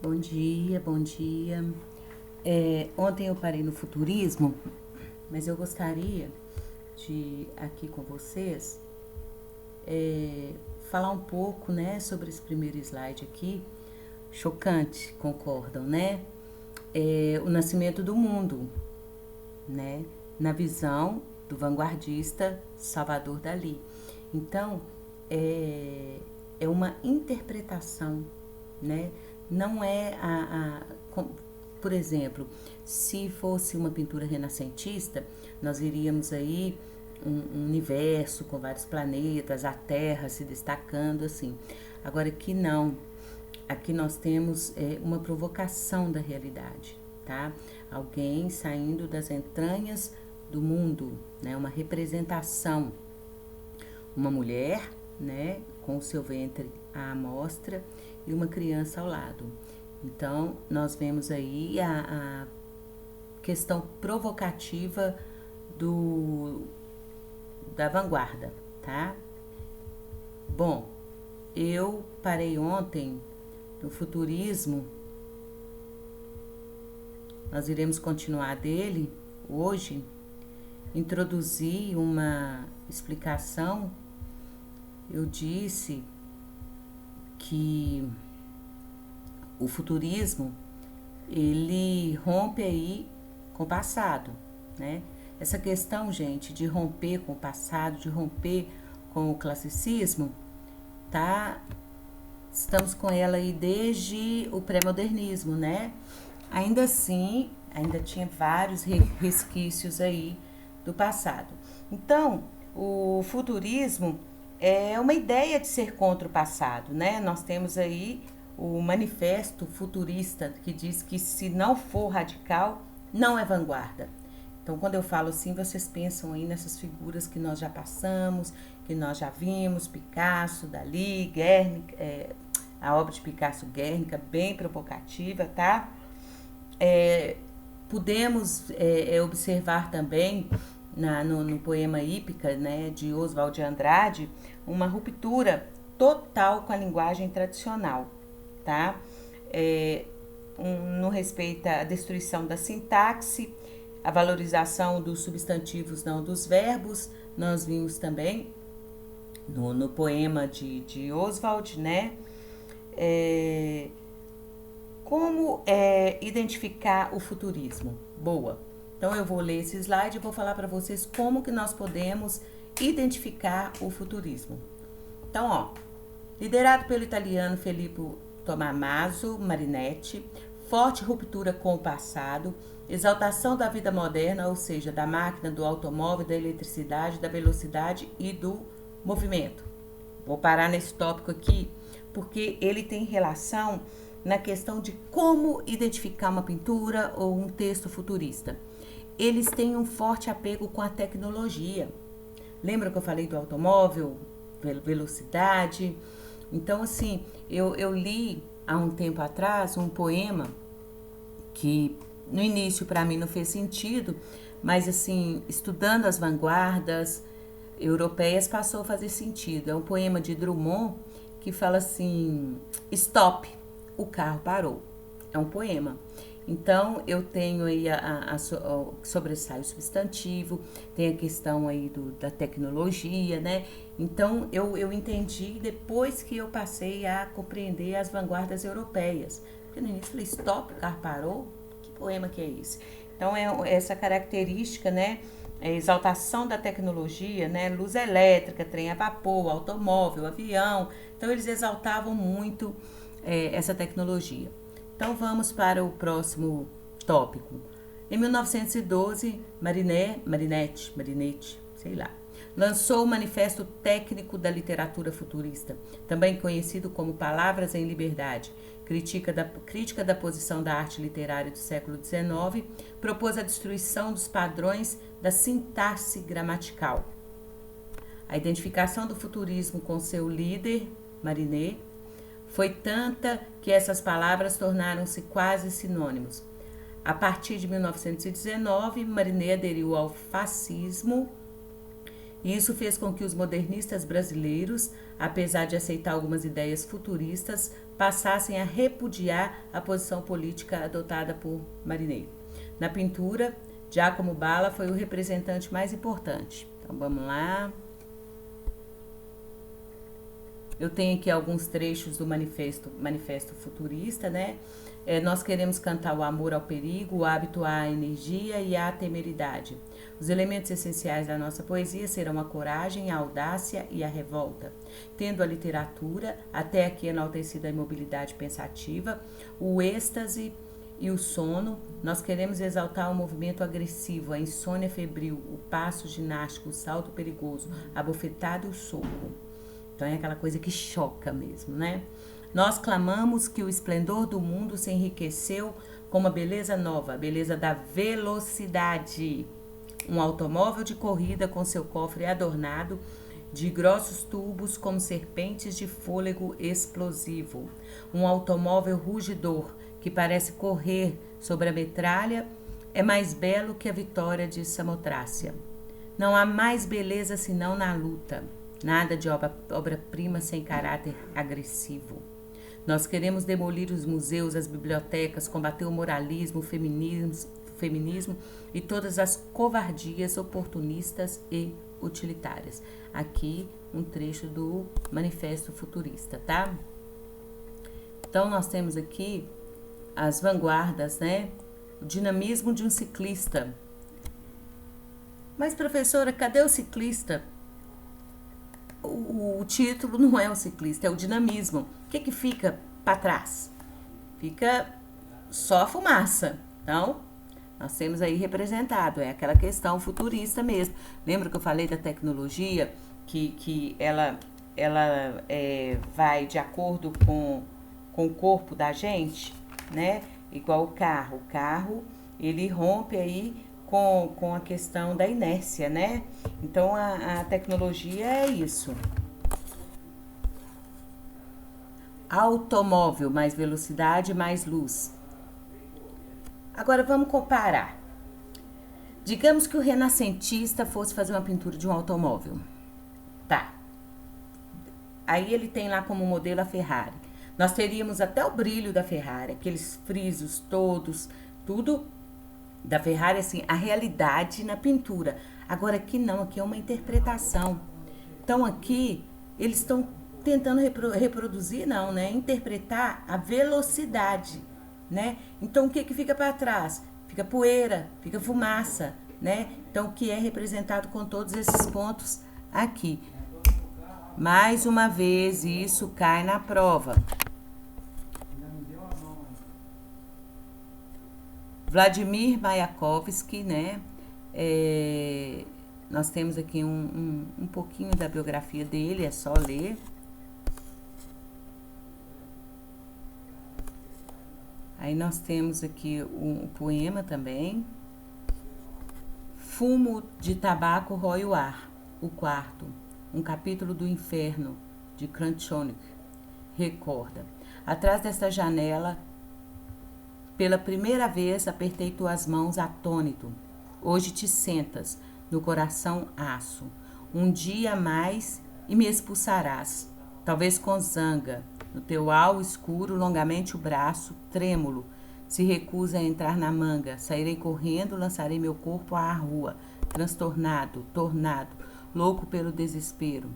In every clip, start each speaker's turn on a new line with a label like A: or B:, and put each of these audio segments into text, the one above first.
A: Bom dia, bom dia. Ontem eu parei no futurismo, mas eu gostaria de aqui com vocês falar um pouco, né, sobre esse primeiro slide aqui. Chocante, concordam, né? O nascimento do mundo, né? Na visão do vanguardista Salvador Dalí. Então, é uma interpretação, né? Não é por exemplo, se fosse uma pintura renascentista, nós iríamos aí um universo com vários planetas, a Terra se destacando assim. Agora aqui não. Aqui nós temos uma provocação da realidade, tá? Alguém saindo das entranhas do mundo, né? Uma representação, uma mulher, né? Com o seu ventre à amostra e uma criança ao lado. Então nós vemos aí a questão provocativa do da vanguarda, tá? Bom, eu parei ontem no futurismo, nós iremos continuar dele hoje, introduzi uma explicação. Eu disse que o futurismo ele rompe aí com o passado, né? Essa questão, gente, de romper com o passado, de romper com o classicismo, tá? Estamos com ela aí desde o pré-modernismo, né? Ainda assim, ainda tinha vários resquícios aí do passado. Então, o futurismo é uma ideia de ser contra o passado, né? Nós temos aí o manifesto futurista que diz que se não for radical, não é vanguarda. Então, quando eu falo assim, vocês pensam aí nessas figuras que nós já passamos, que nós já vimos, Picasso, Dalí, Guernica, a obra de Picasso Guernica, bem provocativa, tá? Podemos observar também no poema Hípica, né, de Oswald de Andrade, uma ruptura total com a linguagem tradicional, tá? No respeito à destruição da sintaxe, a valorização dos substantivos, não dos verbos. Nós vimos também no poema de Oswald, né? Como identificar o futurismo? Boa. Então eu vou ler esse slide e vou falar para vocês como que nós podemos identificar o futurismo. Então, ó, liderado pelo italiano Filippo Tommaso Marinetti, forte ruptura com o passado, exaltação da vida moderna, ou seja, da máquina, do automóvel, da eletricidade, da velocidade e do movimento. Vou parar nesse tópico aqui, porque ele tem relação na questão de como identificar uma pintura ou um texto futurista. Eles têm um forte apego com a tecnologia. Lembra que eu falei do automóvel, velocidade? Então, assim, eu li há um tempo atrás um poema que no início para mim não fez sentido, mas assim, estudando as vanguardas europeias passou a fazer sentido. É um poema de Drummond que fala assim: stop, o carro parou. É um poema. Então eu tenho aí sobressai o substantivo, tem a questão aí da tecnologia, né? Então eu entendi depois que eu passei a compreender as vanguardas europeias. Porque no início eu falei, stop, o carro parou? Que poema que é esse? Então é essa característica, né? Exaltação da tecnologia, né? Luz elétrica, trem a vapor, automóvel, avião. Então eles exaltavam muito essa tecnologia. Então vamos para o próximo tópico. Em 1912, Marinetti, sei lá, lançou o Manifesto Técnico da Literatura Futurista, também conhecido como Palavras em Liberdade, crítica da posição da arte literária do século XIX, propôs a destruição dos padrões da sintaxe gramatical. A identificação do futurismo com seu líder, Marinet, foi tanta que essas palavras tornaram-se quase sinônimos. A partir de 1919, Marinet aderiu ao fascismo E isso fez com que os modernistas brasileiros, apesar de aceitar algumas ideias futuristas, passassem a repudiar a posição política adotada por Marineiro. Na pintura, Giacomo Balla foi o representante mais importante. Então vamos lá. Eu tenho aqui alguns trechos do manifesto futurista, né? Nós queremos cantar o amor ao perigo, o hábito à energia e à temeridade. Os elementos essenciais da nossa poesia serão a coragem, a audácia e a revolta. Tendo a literatura, até aqui enaltecida a imobilidade pensativa, o êxtase e o sono, nós queremos exaltar o movimento agressivo, a insônia febril, o passo ginástico, o salto perigoso, a bofetada e o soco. Então é aquela coisa que choca mesmo, né? Nós clamamos que o esplendor do mundo se enriqueceu com uma beleza nova, a beleza da velocidade. Um automóvel de corrida com seu cofre adornado de grossos tubos como serpentes de fôlego explosivo. Um automóvel rugidor que parece correr sobre a metralha é mais belo que a vitória de Samotrácia. Não há mais beleza senão na luta. Nada de obra-prima sem caráter agressivo. Nós queremos demolir os museus, as bibliotecas, combater o moralismo, o feminismo e todas as covardias oportunistas e utilitárias. Aqui um trecho do Manifesto Futurista, tá? Então nós temos aqui as vanguardas, né? O dinamismo de um ciclista. Mas professora, cadê o ciclista? O título não é o ciclista, é o dinamismo. O que fica para trás? Fica só a fumaça. Então, nós temos aí representado, é aquela questão futurista mesmo. Lembra que eu falei da tecnologia, que ela vai de acordo com o corpo da gente, né? Igual o carro. O carro, ele rompe aí com a questão da inércia, né? Então, a tecnologia é isso. Automóvel, mais velocidade, mais luz. Agora, vamos comparar. Digamos que o renascentista fosse fazer uma pintura de um automóvel. Tá. Aí ele tem lá como modelo a Ferrari. Nós teríamos até o brilho da Ferrari, aqueles frisos todos, tudo da Ferrari, assim, a realidade na pintura. Agora aqui não, aqui é uma interpretação. Então aqui eles estão tentando reproduzir, não, né? Interpretar a velocidade, né? Então o que fica para trás? Fica poeira, fica fumaça, né? Então o que é representado com todos esses pontos aqui. Mais uma vez isso cai na prova. Vladimir Mayakovsky, né? Nós temos aqui um pouquinho da biografia dele, é só ler. Aí nós temos aqui um poema também. Fumo de tabaco rói o ar, o quarto. Um capítulo do inferno, de Kranchonik. Recorda. Atrás desta janela, pela primeira vez apertei tuas mãos atônito. Hoje te sentas, no coração aço. Um dia mais e me expulsarás, talvez com zanga. No teu alvo escuro, longamente o braço, trêmulo, se recusa a entrar na manga. Sairei correndo, lançarei meu corpo à rua, transtornado, tornado, louco pelo desespero.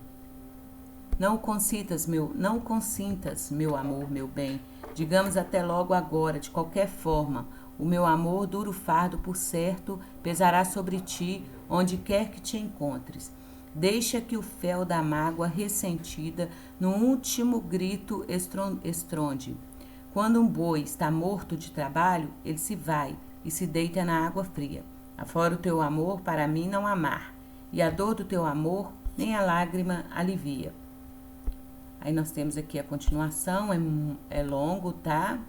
A: Não consintas, meu amor, meu bem. Digamos até logo agora, de qualquer forma. O meu amor, duro fardo, por certo, pesará sobre ti, onde quer que te encontres. Deixa que o fel da mágoa ressentida, no último grito, estronde. Quando um boi está morto de trabalho, ele se vai e se deita na água fria. Afora o teu amor, para mim não há mar, e a dor do teu amor, nem a lágrima alivia. Aí nós temos aqui a continuação, é longo, tá?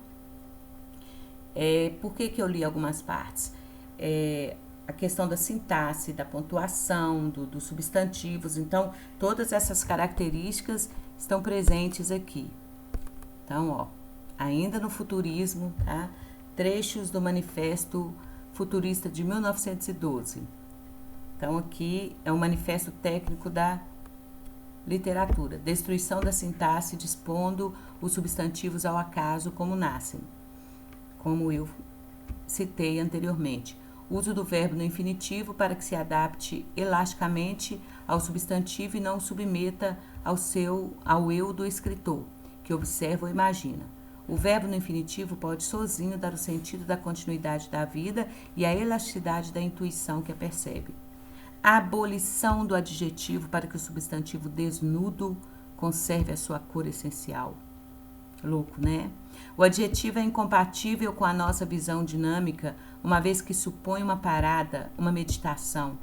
A: Por que eu li algumas partes? A questão da sintaxe, da pontuação, dos substantivos. Então, todas essas características estão presentes aqui. Então, ó, ainda no futurismo, tá? Trechos do Manifesto Futurista de 1912. Então, aqui é um manifesto técnico da literatura. Destruição da sintaxe, dispondo os substantivos ao acaso como nascem, como eu citei anteriormente. Uso do verbo no infinitivo para que se adapte elasticamente ao substantivo e não o submeta ao eu do escritor, que observa ou imagina. O verbo no infinitivo pode sozinho dar o sentido da continuidade da vida e a elasticidade da intuição que a percebe. A abolição do adjetivo para que o substantivo desnudo conserve a sua cor essencial. Louco, né? O adjetivo é incompatível com a nossa visão dinâmica, uma vez que supõe uma parada, uma meditação.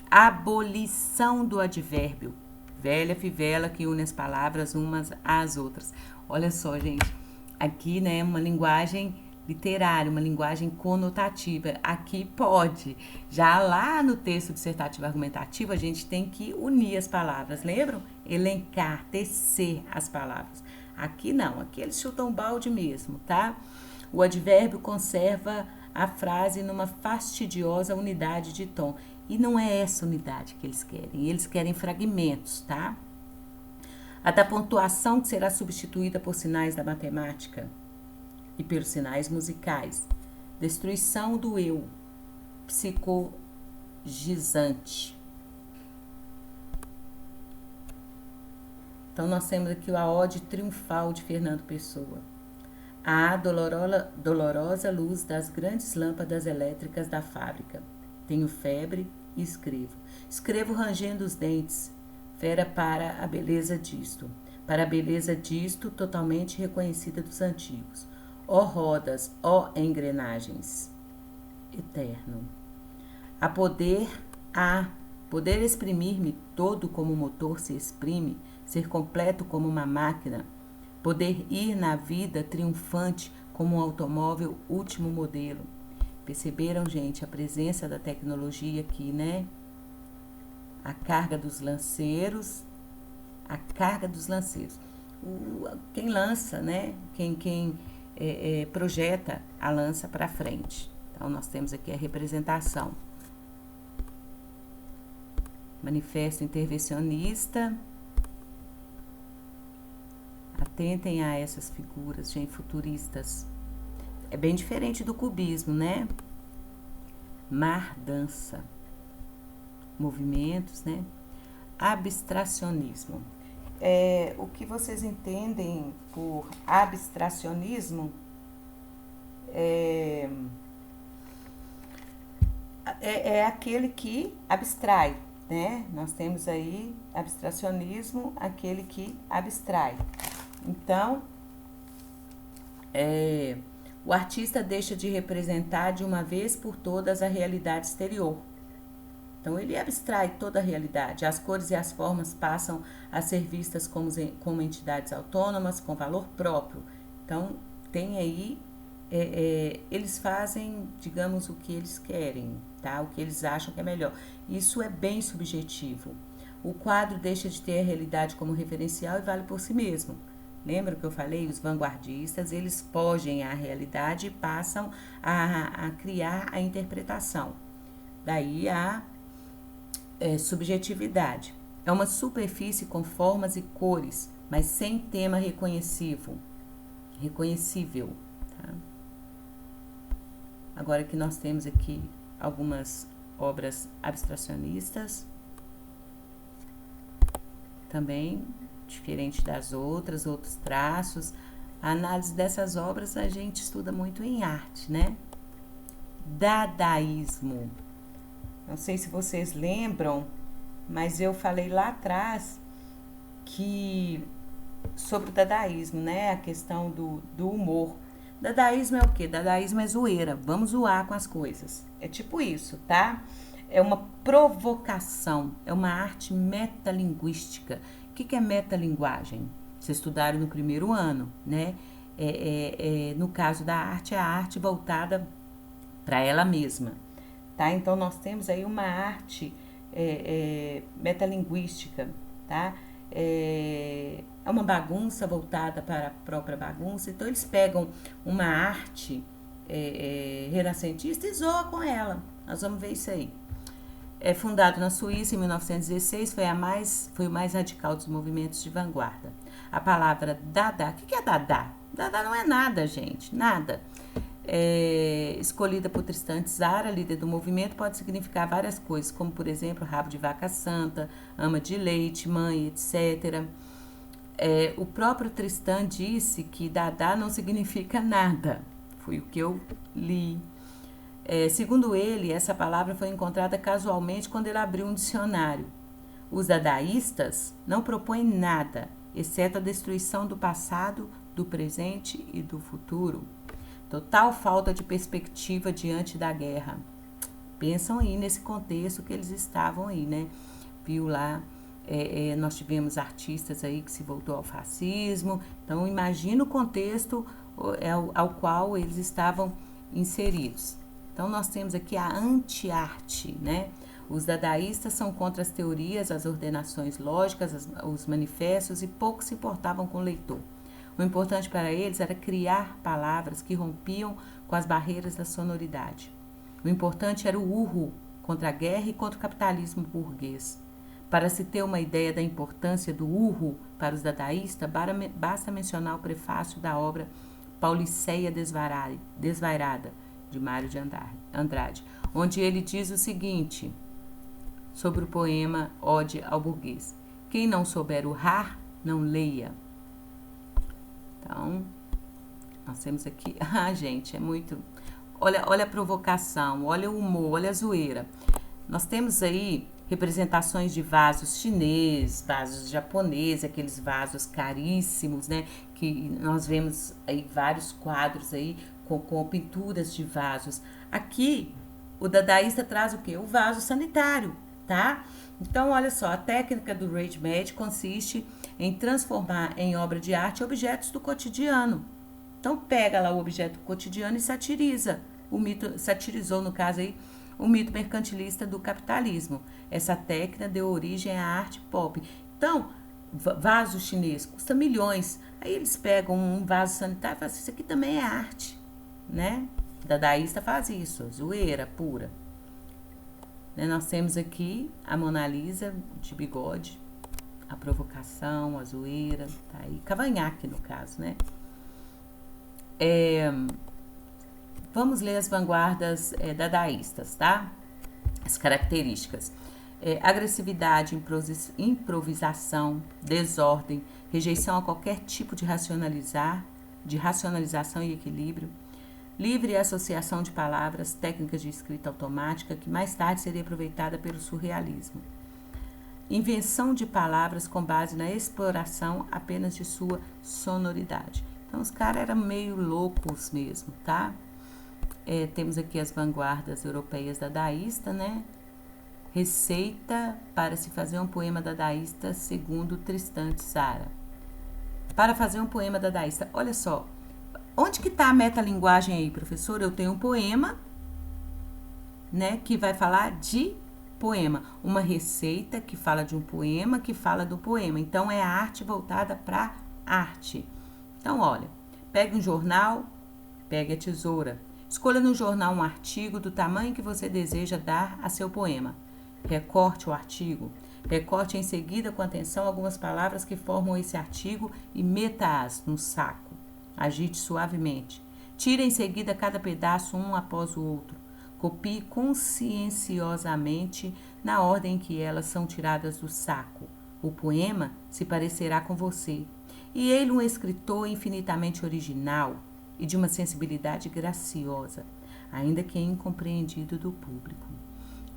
A: Abolição do advérbio. Velha fivela que une as palavras umas às outras. Olha só, gente. Aqui, né, uma linguagem literária, uma linguagem conotativa. Aqui pode. Já lá no texto dissertativo argumentativo, a gente tem que unir as palavras, lembram? Elencar, tecer as palavras. Aqui não, aqui eles chutam balde mesmo, tá? O advérbio conserva a frase numa fastidiosa unidade de tom. E não é essa unidade que eles querem fragmentos, tá? A da pontuação que será substituída por sinais da matemática e pelos sinais musicais. Destruição do eu psicogizante. Então, nós temos aqui a ode triunfal de Fernando Pessoa. A dolorosa luz das grandes lâmpadas elétricas da fábrica. Tenho febre e escrevo. Escrevo rangendo os dentes. Fera para a beleza disto. Para a beleza disto, totalmente reconhecida dos antigos. Ó rodas, ó engrenagens. Eterno. Poder exprimir-me todo como o motor se exprime, ser completo como uma máquina, poder ir na vida triunfante como um automóvel último modelo. Perceberam, gente, a presença da tecnologia aqui, né? A carga dos lanceiros, quem lança, né? Quem projeta a lança para frente. Então, nós temos aqui a representação. Manifesto intervencionista. Atentem a essas figuras, gente, futuristas. É bem diferente do cubismo, né? Mar dança. Movimentos, né? Abstracionismo. O que vocês entendem por abstracionismo é aquele que abstrai, né? Nós temos aí abstracionismo, aquele que abstrai. Então, o artista deixa de representar de uma vez por todas a realidade exterior. Então, ele abstrai toda a realidade. As cores e as formas passam a ser vistas como entidades autônomas, com valor próprio. Então, tem aí, eles fazem, digamos, o que eles querem, tá? O que eles acham que é melhor. Isso é bem subjetivo. O quadro deixa de ter a realidade como referencial e vale por si mesmo. Lembra que eu falei? Os vanguardistas, eles fogem à realidade e passam a criar a interpretação. Daí a subjetividade. É uma superfície com formas e cores, mas sem tema reconhecível. Tá? Agora que nós temos aqui algumas obras abstracionistas, também diferente das outros traços. A análise dessas obras a gente estuda muito em arte, né? Dadaísmo. Não sei se vocês lembram, mas eu falei lá atrás sobre o dadaísmo, né? A questão do humor. Dadaísmo é o quê? Dadaísmo é zoeira. Vamos zoar com as coisas. É tipo isso, tá? É uma provocação, é uma arte metalinguística. O que é metalinguagem? Vocês estudaram no primeiro ano, né? No caso da arte, é a arte voltada para ela mesma. Tá? Então, nós temos aí uma arte metalinguística, tá? É uma bagunça voltada para a própria bagunça. Então, eles pegam uma arte renascentista e zoam com ela. Nós vamos ver isso aí. Fundado na Suíça em 1916, foi o mais radical dos movimentos de vanguarda. A palavra Dada, o que é Dada? Dada não é nada, gente, nada. Escolhida por Tristan Tzara, líder do movimento, pode significar várias coisas, como, por exemplo, rabo de vaca santa, ama de leite, mãe, etc. O próprio Tristan disse que Dada não significa nada. Foi o que eu li. Segundo ele, essa palavra foi encontrada casualmente quando ele abriu um dicionário. Os dadaístas não propõem nada, exceto a destruição do passado, do presente e do futuro. Total falta de perspectiva diante da guerra. Pensam aí nesse contexto que eles estavam aí, né? Viu lá, nós tivemos artistas aí que se voltou ao fascismo. Então, imagina o contexto ao qual eles estavam inseridos. Então, nós temos aqui a anti-arte, né? Os dadaístas são contra as teorias, as ordenações lógicas, os manifestos e pouco se importavam com o leitor. O importante para eles era criar palavras que rompiam com as barreiras da sonoridade. O importante era o urro contra a guerra e contra o capitalismo burguês. Para se ter uma ideia da importância do urro para os dadaístas, basta mencionar o prefácio da obra Pauliceia Desvairada, de Mário de Andrade, onde ele diz o seguinte sobre o poema Ode ao Burguês: quem não souber urrar, não leia. Então, nós temos aqui... gente, é muito... Olha a provocação, olha o humor, olha a zoeira. Nós temos aí representações de vasos chineses, vasos japoneses, aqueles vasos caríssimos, né? Que nós vemos aí vários quadros aí com pinturas de vasos. Aqui, o dadaísta traz o quê? O vaso sanitário, tá? Então, olha só, a técnica do Rage Magic consiste em transformar em obra de arte objetos do cotidiano. Então, pega lá o objeto cotidiano e satiriza. Satirizou, no caso aí, o mito mercantilista do capitalismo. Essa técnica deu origem à arte pop. Então, vaso chinês custa milhões. Aí eles pegam um vaso sanitário e falam assim, isso aqui também é arte, né? O dadaísta faz isso, zoeira pura. Nós temos aqui a Mona Lisa de bigode, a provocação, a zoeira, tá aí, cavanhaque no caso, né? Vamos ler as vanguardas dadaístas, tá? As características. Agressividade, improvisação, desordem, rejeição a qualquer tipo de racionalização e equilíbrio, livre associação de palavras, técnicas de escrita automática, que mais tarde seria aproveitada pelo surrealismo. Invenção de palavras com base na exploração apenas de sua sonoridade. Então, os caras eram meio loucos mesmo, tá? Temos aqui as vanguardas europeias dadaísta, né? Receita para se fazer um poema dadaísta segundo Tristan Tzara. Para fazer um poema dadaísta, olha só, onde que está a metalinguagem aí, professor? Eu tenho um poema, né, que vai falar de poema. Uma receita que fala de um poema, que fala do poema. Então, é a arte voltada para arte. Então, olha, pegue um jornal, pegue a tesoura. Escolha no jornal um artigo do tamanho que você deseja dar a seu poema. Recorte o artigo. Recorte em seguida com atenção algumas palavras que formam esse artigo e meta-as no saco. Agite suavemente. Tire em seguida cada pedaço um após o outro. Copie conscienciosamente na ordem em que elas são tiradas do saco. O poema se parecerá com você. E ele um escritor infinitamente original e de uma sensibilidade graciosa, ainda que incompreendido do público.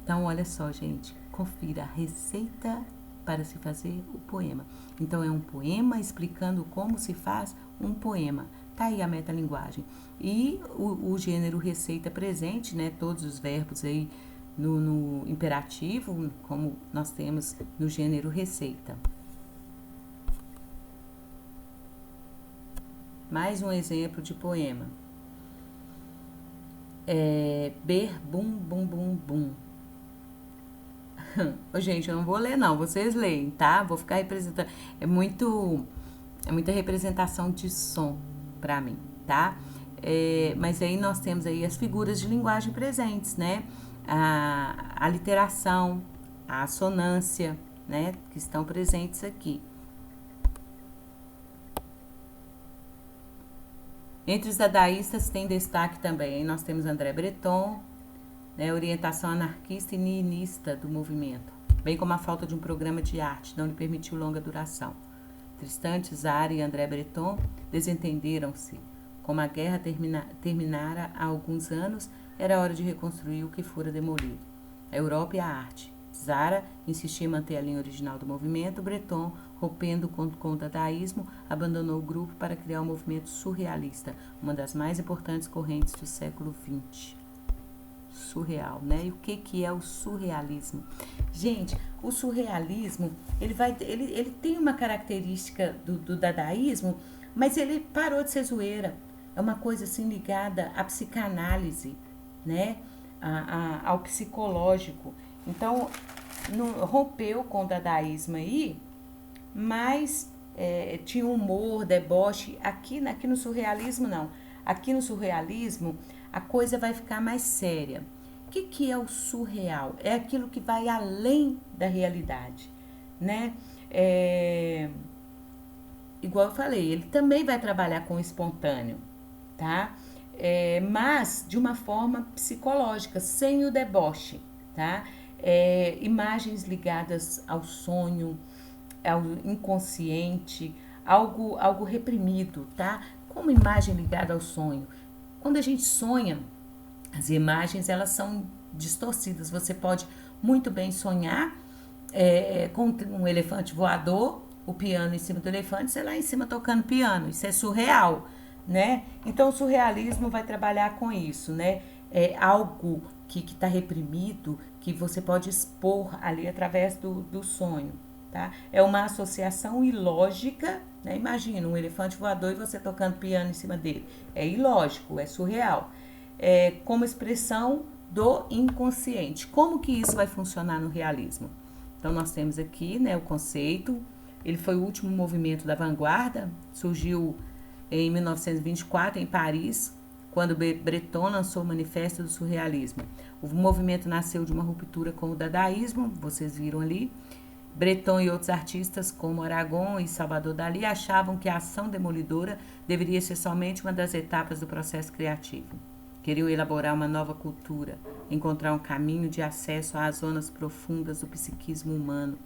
A: Então, olha só, gente, confira a receita para se fazer o poema. Então, é um poema explicando como se faz um poema. Tá aí a metalinguagem. E o gênero receita presente, né? Todos os verbos aí no imperativo, como nós temos no gênero receita. Mais um exemplo de poema. Ber, bum, bum, bum, bum. Gente, eu não vou ler não, vocês leem, tá? Vou ficar representando. É muita representação de som pra mim, tá? Mas aí nós temos aí as figuras de linguagem presentes, né? a literação, a assonância, né, que estão presentes aqui. Entre os dadaístas tem destaque também, nós temos André Breton, né, orientação anarquista e niilista do movimento, bem como a falta de um programa de arte, não lhe permitiu longa duração. Tristan Tzari e André Breton desentenderam-se. Como a guerra terminara há alguns anos, era hora de reconstruir o que fora demolido. A Europa e a arte. Tzara insistia em manter a linha original do movimento. Breton, rompendo com o dadaísmo, abandonou o grupo para criar o movimento surrealista, uma das mais importantes correntes do século XX. Surreal, né? E o que é o surrealismo? Gente, o surrealismo, ele tem uma característica do dadaísmo, mas ele parou de ser zoeira. É uma coisa assim ligada à psicanálise, né? Ao psicológico. Então, rompeu com o dadaísmo aí, mas tinha humor, deboche. Aqui no surrealismo, não. Aqui no surrealismo, a coisa vai ficar mais séria. O que é o surreal? É aquilo que vai além da realidade, né? Igual eu falei, ele também vai trabalhar com o espontâneo, tá? Mas de uma forma psicológica, sem o deboche, tá? Imagens ligadas ao sonho, ao inconsciente, algo reprimido, tá? Como imagem ligada ao sonho. Quando a gente sonha, as imagens elas são distorcidas. Você pode muito bem sonhar com um elefante voador, o piano em cima do elefante, você lá em cima tocando piano. Isso é surreal, né? Então o surrealismo vai trabalhar com isso, né? É algo que está reprimido, que você pode expor ali através do sonho, tá? É uma associação ilógica, né? Imagina um elefante voador e você tocando piano em cima dele. É ilógico, é surreal. Como expressão do inconsciente. Como que isso vai funcionar no realismo? Então nós temos aqui, né, o conceito. Ele foi o último movimento da vanguarda, surgiu em 1924 em Paris, quando Breton lançou o Manifesto do Surrealismo. O movimento nasceu de uma ruptura com o dadaísmo, vocês viram ali. Breton e outros artistas como Aragon e Salvador Dalí achavam que a ação demolidora deveria ser somente uma das etapas do processo criativo. Queriam elaborar uma nova cultura, encontrar um caminho de acesso às zonas profundas do psiquismo humano.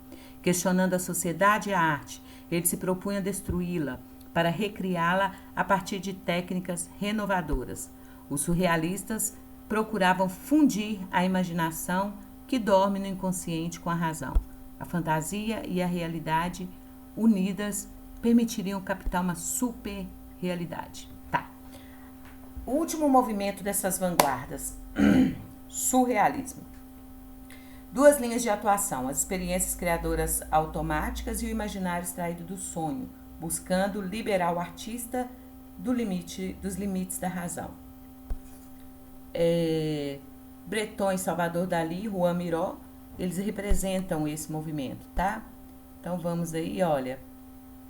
A: Questionando a sociedade e a arte, ele se propunha destruí-la para recriá-la a partir de técnicas renovadoras. Os surrealistas procuravam fundir a imaginação que dorme no inconsciente com a razão. A fantasia e a realidade unidas permitiriam captar uma super realidade. Tá. O último movimento dessas vanguardas, surrealismo. Duas linhas de atuação, as experiências criadoras automáticas e o imaginário extraído do sonho, buscando liberar o artista dos limites da razão. Breton e Salvador Dalí, Juan Miró, eles representam esse movimento, tá? Então vamos aí, olha,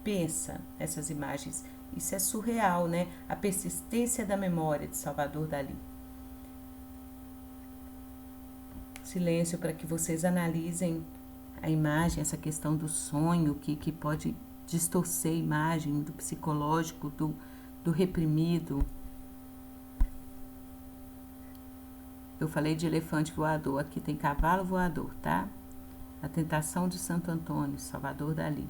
A: pensa essas imagens, isso é surreal, né? A persistência da memória de Salvador Dalí. Silêncio para que vocês analisem a imagem, essa questão do sonho que pode distorcer a imagem do psicológico, do reprimido. Eu falei de elefante voador, aqui tem cavalo voador, tá? A Tentação de Santo Antônio, Salvador Dalí.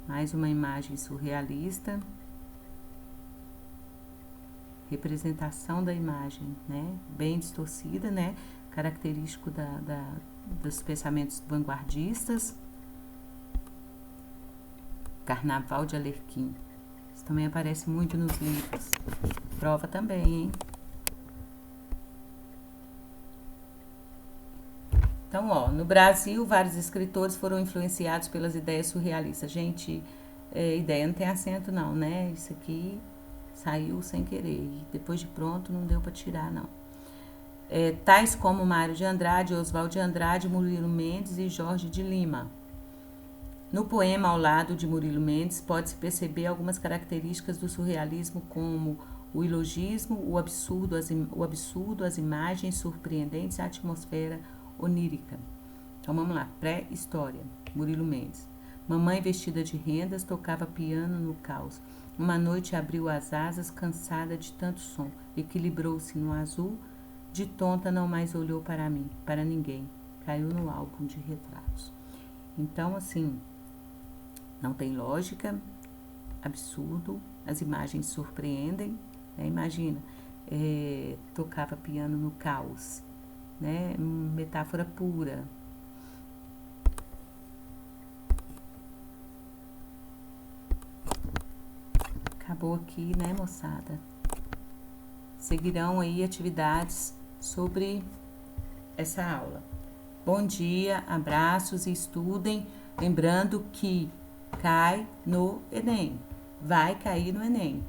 A: Mais uma imagem surrealista. Representação da imagem, né? Bem distorcida, né? Característico dos pensamentos vanguardistas. Carnaval de Alerquim. Isso também aparece muito nos livros. Prova também, hein? Então, ó, no Brasil, vários escritores foram influenciados pelas ideias surrealistas. Gente, ideia não tem acento não, né? Isso aqui saiu sem querer. E depois de pronto, não deu para tirar, não. Tais como Mário de Andrade, Oswald de Andrade, Murilo Mendes e Jorge de Lima. No poema Ao Lado, de Murilo Mendes, pode-se perceber algumas características do surrealismo, como o ilogismo, o absurdo, as imagens surpreendentes, a atmosfera onírica. Então vamos lá, pré-história, Murilo Mendes. Mamãe vestida de rendas tocava piano no caos. Uma noite abriu as asas, cansada de tanto som. Equilibrou-se no azul, de tonta não mais olhou para mim, para ninguém. Caiu no álbum de retratos. Então, assim, não tem lógica, absurdo, as imagens surpreendem, né? Imagina, tocava piano no caos, né? Metáfora pura. Acabou aqui, né, moçada? Seguirão aí atividades sobre essa aula. Bom dia, abraços e estudem. Lembrando que cai no Enem. Vai cair no Enem.